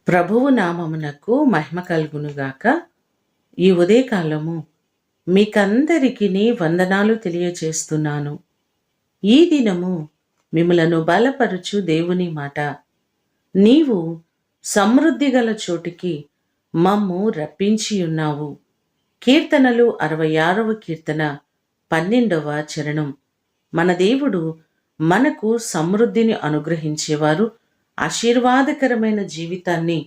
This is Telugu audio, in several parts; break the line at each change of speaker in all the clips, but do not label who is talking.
ప్రభువు నామమునకు మహిమ కలుగునుగాక. ఈ ఉదయకాలము మీకందరికీ వందనాలు తెలియచేస్తున్నాను. ఈ దినము మిమ్మలను బలపరుచు దేవుని మాట, నీవు సమృద్ధి గల చోటికి మమ్ము రప్పించి ఉన్నావు. కీర్తనలు 66వ కీర్తన 12వ చరణం. మన దేవుడు మనకు సమృద్ధిని అనుగ్రహించేవారు, ఆశీర్వాదకరమైన జీవితాన్ని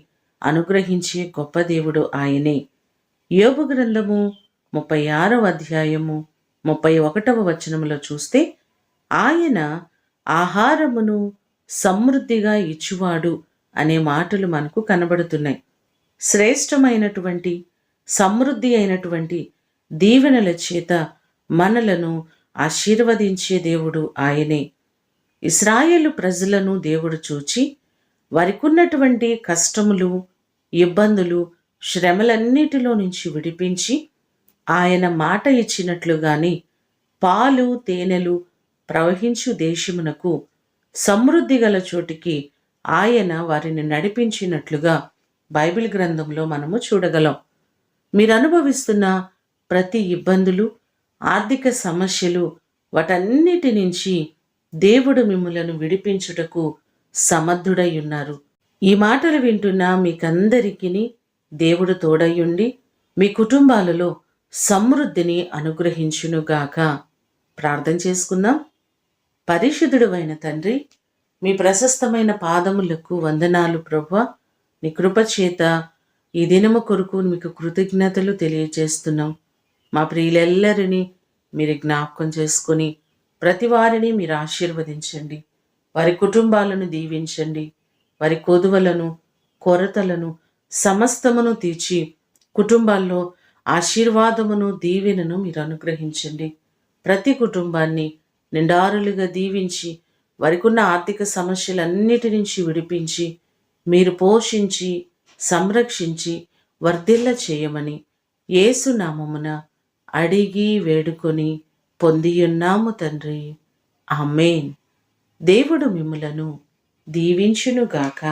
అనుగ్రహించే గొప్ప దేవుడు ఆయనే. యోబు గ్రంథము 36వ అధ్యాయము 31వ వచనములో చూస్తే, ఆయన ఆహారమును సమృద్ధిగా ఇచ్చువాడు అనే మాటలు మనకు కనబడుతున్నాయి. శ్రేష్టమైనటువంటి సమృద్ధి అయినటువంటి దీవెనల చేత మనలను ఆశీర్వదించే దేవుడు ఆయనే. ఇశ్రాయేలు ప్రజలను దేవుడు చూచి వారికున్నటువంటి కష్టములు, ఇబ్బందులు, శ్రమలన్నిటిలో నుంచి విడిపించి ఆయన మాట ఇచ్చినట్లుగాని పాలు తేనెలు ప్రవహించు దేశమునకు సమృద్ధి గల చోటికి ఆయన వారిని నడిపించినట్లుగా బైబిల్ గ్రంథంలో మనము చూడగలం. మీరు అనుభవిస్తున్న ప్రతి ఇబ్బందులు, ఆర్థిక సమస్యలు, వాటన్నిటి నుంచి దేవుడు మిమ్ములను విడిపించుటకు సమర్థుడై ఉన్నారు. ఈ మాటలు వింటున్న మీకందరికీ దేవుడు తోడయ్యుండి మీ కుటుంబాలలో సమృద్ధిని అనుగ్రహించునుగాక. ప్రార్థన చేసుకుందాం. పరిశుద్ధుడైన తండ్రి, మీ ప్రశస్తమైన పాదములకు వందనాలు ప్రభువా. నీ కృపచేత ఈ దినము కొరకు మీకు కృతజ్ఞతలు తెలియజేస్తున్నాం. మా ప్రియులెల్లరినీ మీరు జ్ఞాపకం చేసుకొని ప్రతి వారిని మీరు ఆశీర్వదించండి. వారి కుటుంబాలను దీవించండి. వారి కొదువలను, కొరతలను సమస్తమును తీర్చి కుటుంబాల్లో ఆశీర్వాదమును, దీవెనను మీరు అనుగ్రహించండి. ప్రతి కుటుంబాన్ని నిండారులుగా దీవించి వారికున్న ఆర్థిక సమస్యలన్నిటి నుంచి విడిపించి మీరు పోషించి సంరక్షించి వర్ధిల్ల చేయమని యేసు నామమున అడిగి వేడుకొని పొందియున్నాము తండ్రి. ఆమేన్. దేవుడు మిమ్ములను దీవించునుగాక.